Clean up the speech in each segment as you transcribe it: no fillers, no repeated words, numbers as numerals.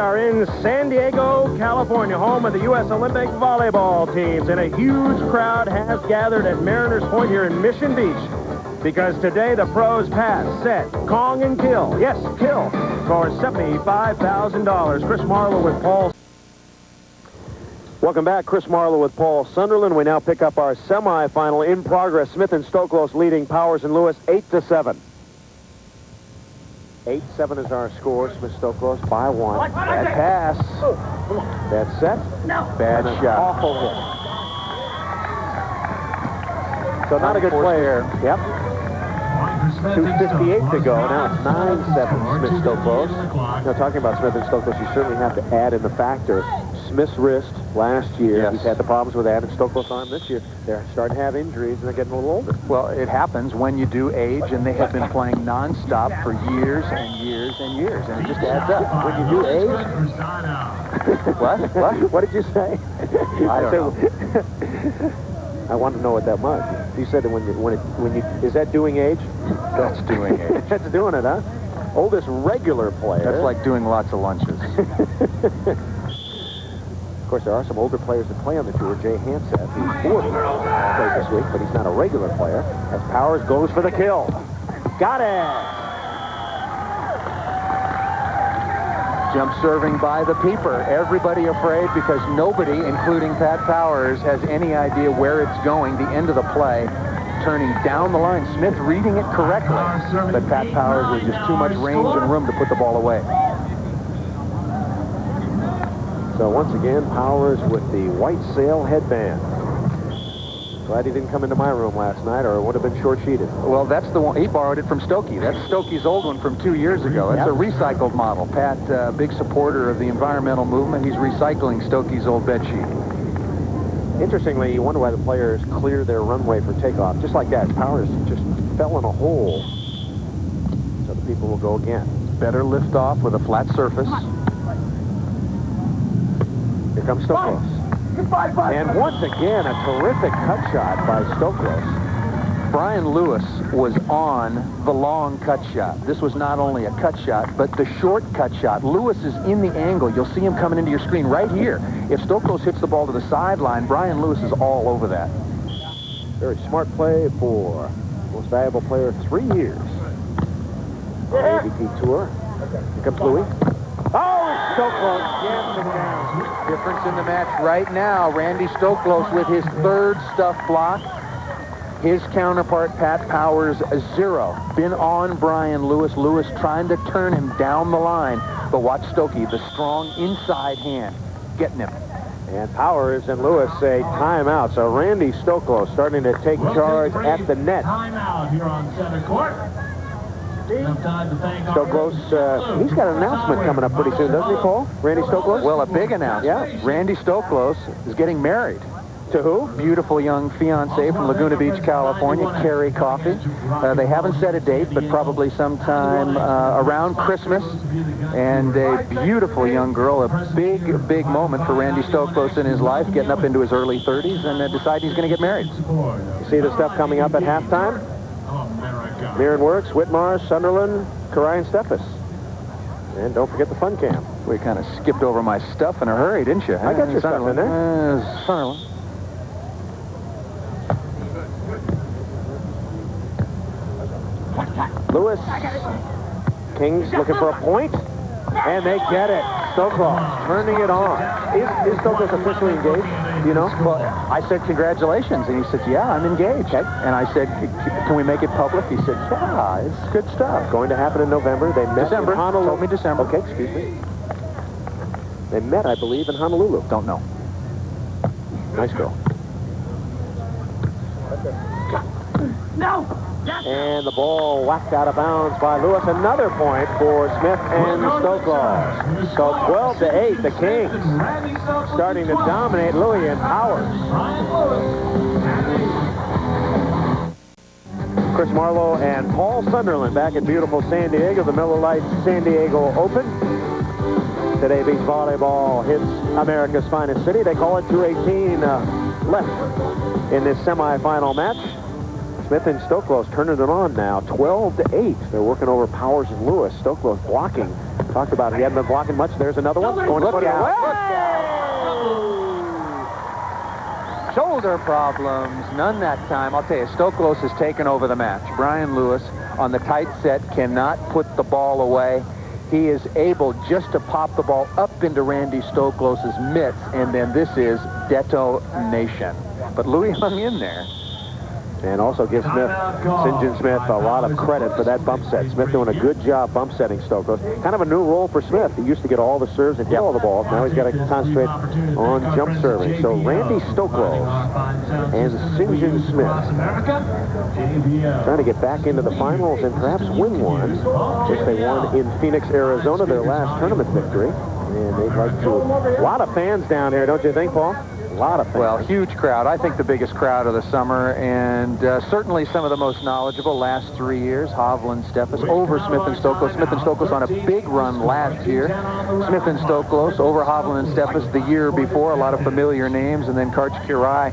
are in San Diego, California, home of the U.S. Olympic volleyball teams. And a huge crowd has gathered at Mariners Point here in Mission Beach, because today the pros pass, set, Kong, and kill. Yes, kill for $75,000. Chris Marlowe with Paul. Welcome back. Chris Marlowe with Paul Sunderland. We now pick up our semifinal in progress. Smith and Stoklos leading Powers and Lewis 8-7. 8-7 is our score. Smith Stoklos by 1. Bad pass. Bad set. Bad shot. Awful hit. So not a good player. Yep. 2:58 to go. Now it's 9-7 Smith Stoklos. Now talking about Smith and Stoklos, you certainly have to add in the factor Smith's wrist last year. Yes. He's had the problems with that, and Stoklos' arm this year. They're starting to have injuries, and they're getting a little older. Well, it happens when you do age, and they have been playing nonstop for years and years and years, and it just adds up. When you do age? What? What did you say? I don't know. I want to know what that was. You said that when you is that doing age? That's doing age. That's doing it, huh? Oldest regular player. That's like doing lots of lunches. Of course, there are some older players that play on the tour. Jay Hanseth, who's 40, played this week, but he's not a regular player. As Powers goes for the kill. Got it! Jump serving by the peeper. Everybody afraid because nobody, including Pat Powers, has any idea where it's going. The end of the play, turning down the line. Smith reading it correctly, but Pat Powers with just too much range and room to put the ball away. So once again, Powers with the white sail headband. Glad he didn't come into my room last night, or it would have been short-sheeted. Well, that's the one. He borrowed it from Stokey. That's Stokey's old one from 2 years ago. That's a recycled model. Pat, big supporter of the environmental movement. He's recycling Stokey's old bed sheet. Interestingly, you wonder why the players clear their runway for takeoff. Just like that, Powers just fell in a hole. So the people will go again. Better lift off with a flat surface. Here comes Stoklos. And once again, a terrific cut shot by Stoklos. Brian Lewis was on the long cut shot. This was not only a cut shot, but the short cut shot. Lewis is in the angle. You'll see him coming into your screen right here. If Stoklos hits the ball to the sideline, Brian Lewis is all over that. Very smart play for most valuable player 3 years on the AVP tour. Here comes Louis. Oh, Stoklos jams it down. Difference in the match right now. Randy Stoklos with his third stuff block. His counterpart, Pat Powers, 0. Been on Brian Lewis. Lewis trying to turn him down the line. But watch Stokey, the strong inside hand, getting him. And Powers and Lewis say timeout. So Randy Stoklos starting to take charge at the net. Timeout here on center court. Stoklos, he's got an announcement coming up pretty soon, doesn't he, Paul? Randy Stoklos? Well, a big announcement. Yeah. Randy Stoklos is getting married. To who? Beautiful young fiancée from Laguna Beach, California, Carrie Coffey. They haven't set a date, but probably sometime around Christmas. And a beautiful young girl, a big moment for Randy Stoklos in his life, getting up into his early 30s and deciding he's going to get married. You see the stuff coming up at halftime? Mirren Works, Whitmar, Sunderland, Karian Steffes. And don't forget the fun cam. We kind of skipped over my stuff in a hurry, didn't you? I got your stuff in there. Sunderland. Lewis. Kings looking for a point. And they get it. Stoklos turning it on. Is Stoklos officially engaged? You know? Well, I said, congratulations. And he said, yeah, I'm engaged. Okay. And I said, can we make it public? He said, yeah, it's good stuff. Going to happen in November. They met in Honolulu. Told me December. Okay, excuse me. They met, I believe, in Honolulu. Don't know. Nice girl. No! And the ball whacked out of bounds by Lewis. Another point for Smith and Stoklos. So 12-8, the Kings starting to dominate Louis and Powers. Chris Marlowe and Paul Sunderland back in beautiful San Diego, the Miller Lite San Diego Open. Today beach volleyball hits America's finest city. They call it 2:18 left in this semifinal match. Smith and Stoklos turning it on now, 12-8. They're working over Powers and Lewis. Stoklos blocking Talked about it. He hadn't been blocking much. There's another one. Going to put it out. Shoulder problems, none that time. I'll tell you, Stoklos has taken over the match. Brian Lewis on the tight set cannot put the ball away. He is able just to pop the ball up into Randy Stoklos' mitts, and then this is detonation. But Louis hung in there. And also give SINJIN Smith a lot of credit for that bump set. Smith doing a good job bump setting Stoklos. Kind of a new role for Smith. He used to get all the serves and hit all the balls. Now he's got to concentrate on jump serving. So Randy Stoklos and SINJIN Smith trying to get back into the finals and perhaps win one, which they won in Phoenix, Arizona, their last tournament victory. And they'd like to. A lot of fans down here, don't you think, Paul? A lot of fans. Well, huge crowd. I think the biggest crowd of the summer, and certainly some of the most knowledgeable last 3 years. Hovland, Steffes over Smith and Stoklos. Smith and Stoklos on a big run last year. Smith and Stoklos over Hovland and Steffes the year before. A lot of familiar names. And then Karch Kirai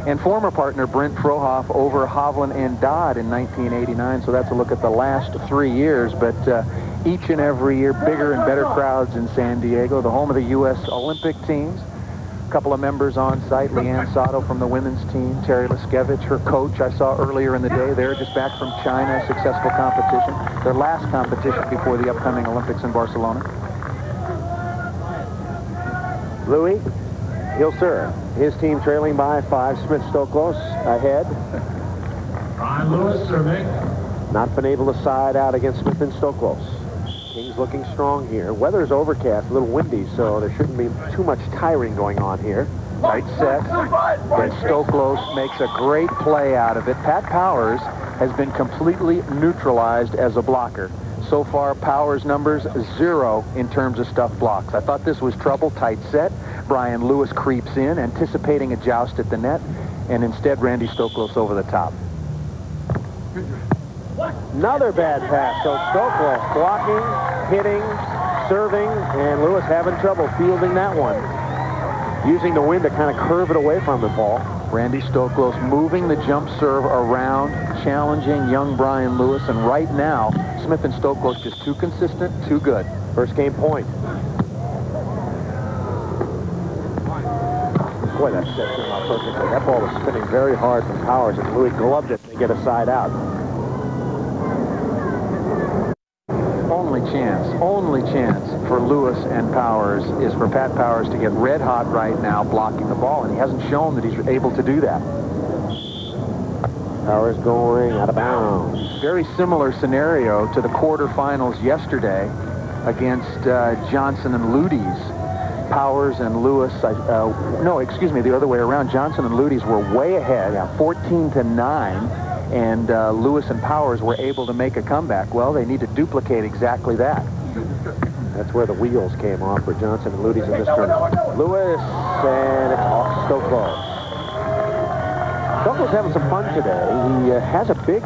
and former partner Brent Frohoff over Hovland and Dodd in 1989. So that's a look at the last 3 years. But each and every year, bigger and better crowds in San Diego, the home of the U.S. Olympic teams. A couple of members on site, Leanne Sato from the women's team, Terry Liskevich, her coach I saw earlier in the day. They're just back from China, successful competition. Their last competition before the upcoming Olympics in Barcelona. Louis, he'll serve. His team trailing by 5. Smith Stoklos ahead. Brian Lewis serving. Not been able to side out against Smith and Stoklos. Kings looking strong here. Weather's overcast, a little windy, so there shouldn't be too much tiring going on here. Tight set. And Stoklos makes a great play out of it. Pat Powers has been completely neutralized as a blocker. So far, Powers' numbers 0 in terms of stuff blocks. I thought this was trouble. Tight set. Brian Lewis creeps in, anticipating a joust at the net, and instead Randy Stoklos over the top. Another bad pass. So Stoklos blocking, hitting, serving, and Lewis having trouble fielding that one. Using the wind to kind of curve it away from him, Paul. Randy Stoklos moving the jump serve around, challenging young Brian Lewis, and right now, Smith and Stoklos just too consistent, too good. First game point. Boy, that set came out perfectly. That ball was spinning very hard from Powers, and Louis gloved it to get a side out. Only chance for Lewis and Powers is for Pat Powers to get red hot right now blocking the ball, and he hasn't shown that he's able to do that. Powers going out of bounds. Very similar scenario to the quarterfinals yesterday against Johnson and Ludes. Powers and Lewis, no, excuse me, the other way around. Johnson and Ludes were way ahead, 14-9. And Lewis and Powers were able to make a comeback. Well, they need to duplicate exactly that. That's where the wheels came off for Johnson and Ludes in this tournament. Lewis, and it's off Stoklos. Stoklos having some fun today. He has a big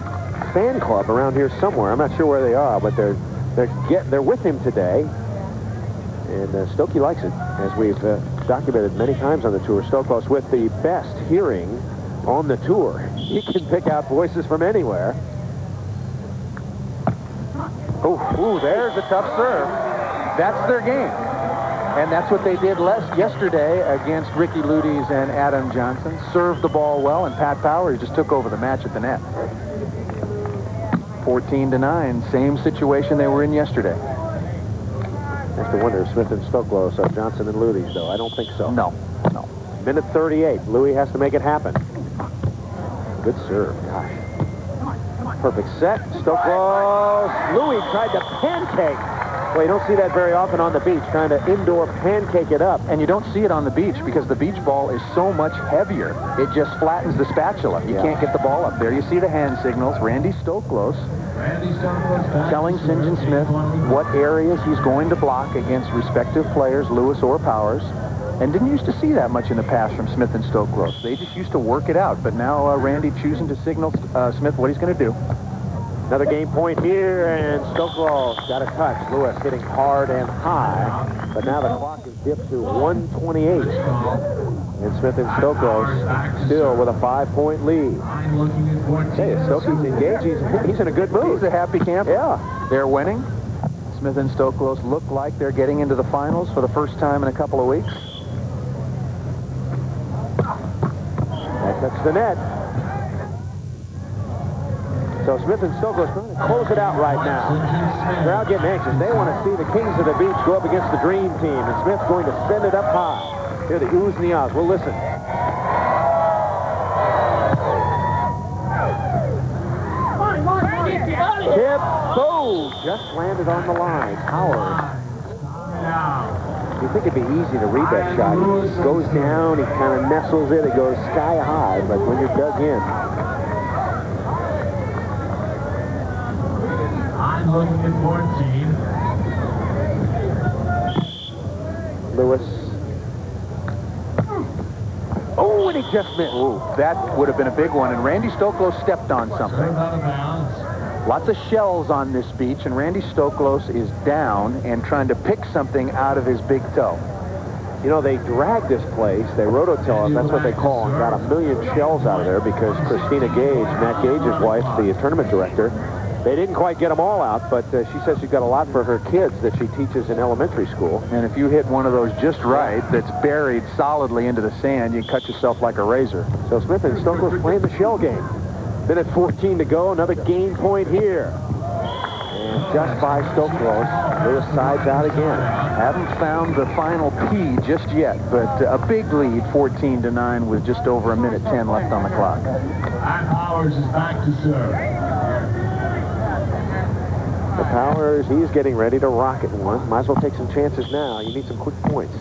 fan club around here somewhere. I'm not sure where they are, but they're with him today. And Stokey likes it, as we've documented many times on the tour. Stoklos with the best hearing on the tour. He can pick out voices from anywhere. Ooh, there's a tough serve. That's their game. And that's what they did yesterday against Ricky Ludes and Adam Johnson. Served the ball well, and Pat Powers just took over the match at the net. 14-9, same situation they were in yesterday. I have to wonder if Smith and Stoklos are Johnson and Ludes, though. I don't think so. No. Minute 38. Louis has to make it happen. Good serve, gosh. Perfect set. Stoklos. Louis tried to pancake. Well, you don't see that very often on the beach, trying to indoor pancake it up. And you don't see it on the beach because the beach ball is so much heavier. It just flattens the spatula. You can't get the ball up there. You see the hand signals. Randy Stoklos telling SINJIN Smith what areas he's going to block against respective players, Lewis or Powers. And didn't used to see that much in the past from Smith and Stoklos. They just used to work it out. But now Randy choosing to signal Smith what he's going to do. Another game point here, and Stoklos got a touch. Lewis hitting hard and high. But now the clock is dipped to 1:28. And Smith and Stoklos still with a 5-point lead. Hey, if Stokey's engaged, he's in a good mood. He's a happy camper. Yeah. They're winning. Smith and Stoklos look like they're getting into the finals for the first time in a couple of weeks. That touched the net. So Smith and Stoklos trying to close it out right now. They're out getting anxious. They want to see the Kings of the Beach go up against the Dream Team, and Smith's going to send it up high. Here the oohs and the ahs. We'll listen. Tip, boom! Just landed on the line. Powers. You think it'd be easy to read that shot. He goes down, he kind of nestles it, it goes sky high, but when you're dug in. I'm looking at 14. Lewis. Oh, and he just missed. Ooh, that would have been a big one, and Randy Stoklos stepped on something. Out of bounds. Lots of shells on this beach, and Randy Stoklos is down and trying to pick something out of his big toe. You know, they dragged this place. They rototill it, that's what they call, and got 1 million shells out of there because Christina Gage, Matt Gage's wife, the tournament director, they didn't quite get them all out, but she says she's got a lot for her kids that she teaches in elementary school. And if you hit one of those just right, that's buried solidly into the sand, you cut yourself like a razor. So Smith and Stoklos playing the shell game. Minute 14 to go, another game point here. And just by Stoklos, Lewis sides out again. Haven't found the final P just yet, but a big lead, 14-9, with just over 1:10 left on the clock. And Powers is back to serve. The Powers, he's getting ready to rocket one. Might as well take some chances now. You need some quick points.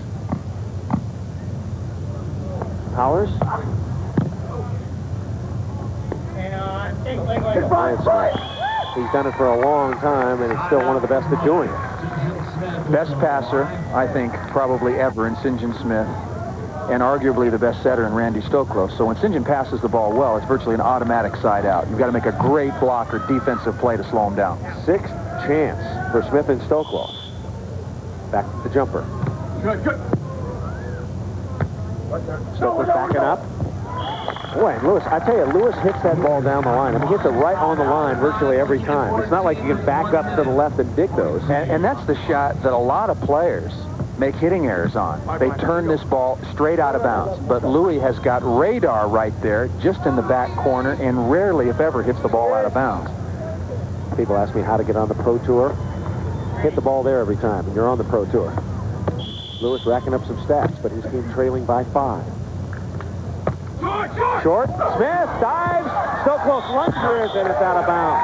Powers. Brian Smith. He's done it for a long time, and he's still one of the best at doing it. Best passer, I think, probably ever in SINJIN Smith, and arguably the best setter in Randy Stoklos. So when SINJIN passes the ball well, it's virtually an automatic side out. You've got to make a great block or defensive play to slow him down. Sixth chance for Smith and Stoklos. Back to the jumper. Good. Stoklos backing up. Boy, and Lewis, I tell you, Lewis hits that ball down the line. I mean, he hits it right on the line virtually every time. It's not like you can back up to the left and dig those. And that's the shot that a lot of players make hitting errors on. They turn this ball straight out of bounds. But Louis has got radar right there, just in the back corner, and rarely, if ever, hits the ball out of bounds. People ask me how to get on the Pro Tour. Hit the ball there every time, and you're on the Pro Tour. Lewis racking up some stats, but his team trailing by 5. Short. Smith dives. Stoklos lunges, and it's out of bounds.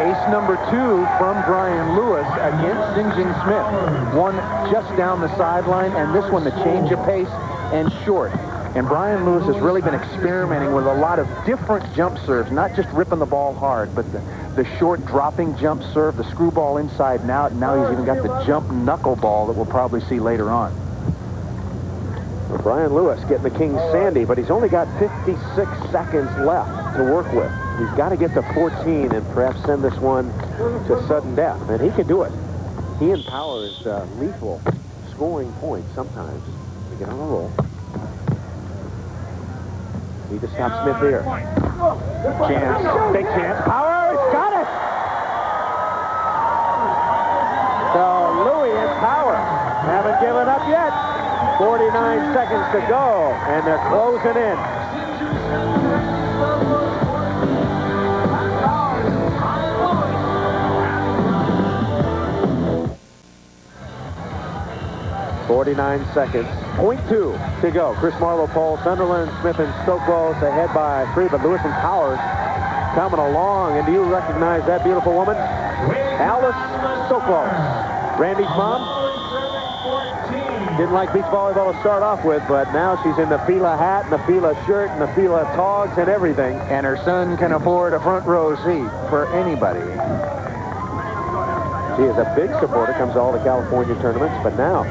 Ace number 2 from Brian Lewis against SINJIN Smith. One just down the sideline, and this one the change of pace and short. And Brian Lewis has really been experimenting with a lot of different jump serves, not just ripping the ball hard, but the short dropping jump serve, the screwball inside and out. Now he's even got the jump knuckleball that we'll probably see later on. Well, Brian Lewis getting the Kings sandy, but he's only got 56 seconds left to work with. He's got to get to 14 and perhaps send this one to sudden death. And he can do it. He and Powers lethal scoring points sometimes. They get on a roll. Need to stop Smith here. Chance. Big chance. Powers got it! So Louis and Powers haven't given up yet. 49 seconds to go, and they're closing in. .49 seconds. .2 to go. Chris Marlowe, Paul Sunderland, Smith and Stoklos ahead by 3, but Lewis and Powers coming along. And do you recognize that beautiful woman? Alice Stoklos, Randy's mom. Didn't like beach volleyball to start off with, but now she's in the Fila hat and the Fila shirt and the Fila togs and everything. And her son can afford a front row seat for anybody. She is a big supporter, comes to all the California tournaments, but now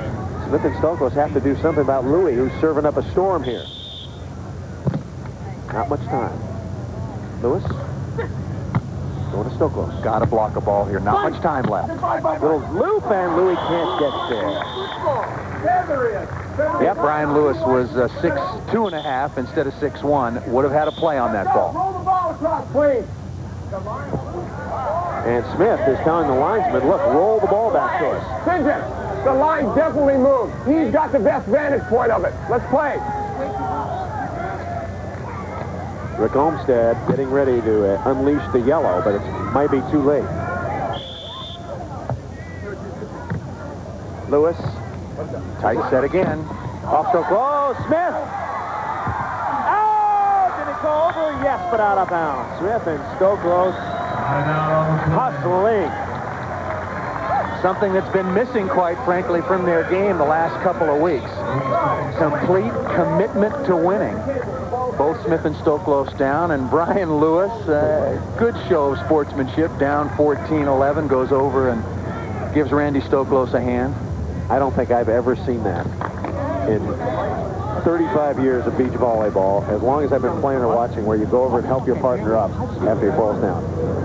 Smith and Stoklos have to do something about Louis, who's serving up a storm here. Not much time. Lewis. Going to Stoklos. Got to block a ball here. Not much time left. Little loop, and Louis can't get there. Yep, Brian Lewis was 6'2½" instead of 6'1". Would have had a play on that ball. Roll the ball across, please. And Smith is telling the linesman, look, roll the ball back to us. SINJIN, the line definitely moved. He's got the best vantage point of it. Let's play. Rick Olmsted getting ready to unleash the yellow, but it might be too late. Lewis, tight set again. Off Stoklos, Smith! Oh, did it go over? Yes, but out of bounds. Smith and Stoklos hustling. Something that's been missing, quite frankly, from their game the last couple of weeks. Complete commitment to winning. Both Smith and Stoklos down, and Brian Lewis, good show of sportsmanship, down 14-11, goes over and gives Randy Stoklos a hand. I don't think I've ever seen that in 35 years of beach volleyball, as long as I've been playing or watching, where you go over and help your partner up after he falls down.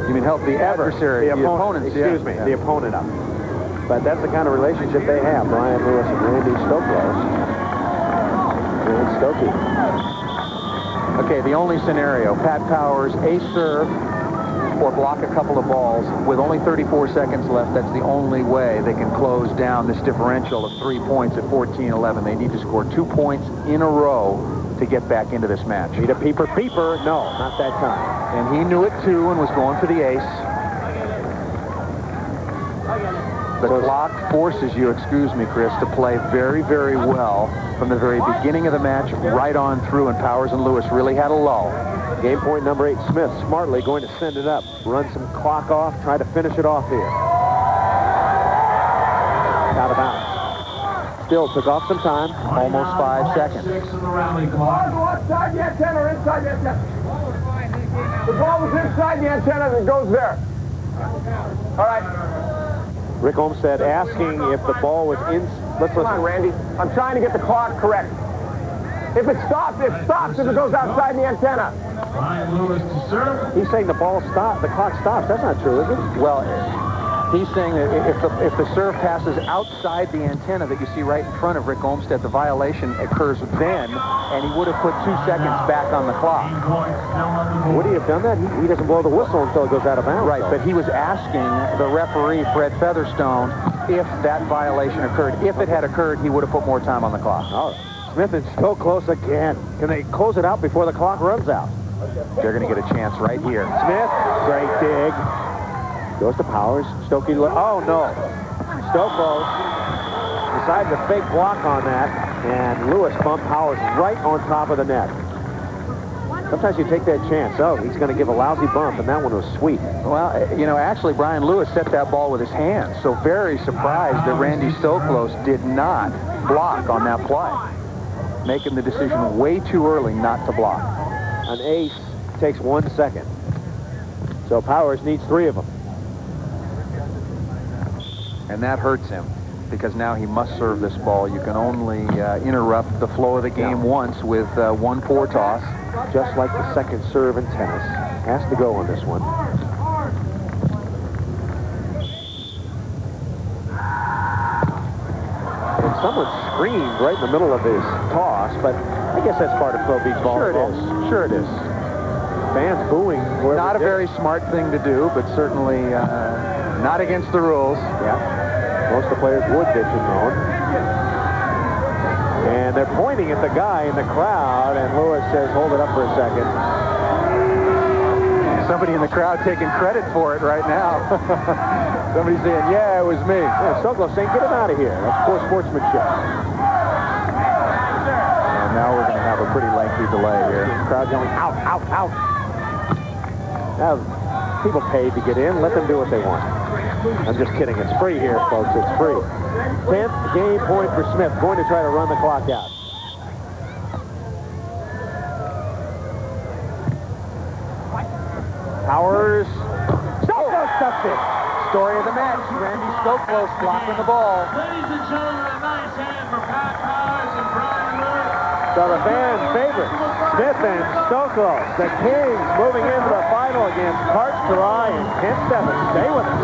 You mean help the adversary, the opponent, excuse me, the opponent up. But that's the kind of relationship they have, Brian Lewis and Randy Stoklos. And Stokey. Okay, the only scenario, Pat Powers, ace serve, or block a couple of balls. With only 34 seconds left, that's the only way they can close down this differential of 3 points at 14-11. They need to score 2 points in a row to get back into this match. Need a peeper? No, not that time. And he knew it too and was going for the ace. The clock forces you, excuse me, Chris, to play very, very well from the very beginning of the match right on through, and Powers and Lewis really had a lull. Game point number 8, Smith smartly going to send it up. Run some clock off, try to finish it off here. Out of bounds. Still took off some time. Almost 5 seconds. Go outside the antenna or inside the antenna. The ball was inside the antenna and it goes there. All right. Rick Olmsted asking if the ball was in. Come on, Randy. I'm trying to get the clock correct. If it stops, it stops if it goes outside the antenna. Brian Lewis to serve. He's saying the ball stops, the clock stops. That's not true, is it? Well, he's saying that if the serve passes outside the antenna that you see right in front of Rick Olmsted, the violation occurs then, and he would have put 2 seconds back on the clock. Would he have done that? He doesn't blow the whistle until it goes out of bounds. Right, but he was asking the referee, Fred Featherstone, if that violation occurred. If it had occurred, he would have put more time on the clock. All right. Smith and Stoklos again. Can they close it out before the clock runs out? They're going to get a chance right here. Smith, great dig. Goes to Powers. Stokey, oh no. Stoklos decided to fake block on that, and Lewis bumped Powers right on top of the net. Sometimes you take that chance. Oh, he's going to give a lousy bump, and that one was sweet. Well, you know, actually, Brian Lewis set that ball with his hands, so very surprised that Randy Stoklos did not block on that play, making the decision way too early not to block. An ace takes 1 second. So Powers needs 3 of them. And that hurts him, because now he must serve this ball. You can only interrupt the flow of the game once with 1 4 toss. Just like the second serve in tennis. Has to go on this one. And someone screamed right in the middle of his toss, but I guess that's part of pro beach volleyball. Sure it is. Fans booing. Not a very smart thing to do, but certainly not against the rules. Yeah. Most of the players would bitch and moan. And they're pointing at the guy in the crowd, and Lewis says, hold it up for a second. Somebody in the crowd taking credit for it right now. Somebody's saying, yeah, it was me. Yeah, Stoklos saying, get him out of here. That's poor sportsmanship. And now we're going to have a pretty lengthy delay here. Crowd yelling, out, out, out. Now, people paid to get in. Let them do what they want. I'm just kidding. It's free here, folks. It's free. 10th game point for Smith. Going to try to run the clock out. Powers. Stoklos stuffed it. Story of the match. Randy Stoklos blocking the ball. Ladies and gentlemen, a nice hand for Pat Powers and Brian Lewis. So the fan favorite, Smith and Stoklos. The Kings moving into the final against Parks Tarai and Kent Stephens. Stay with us.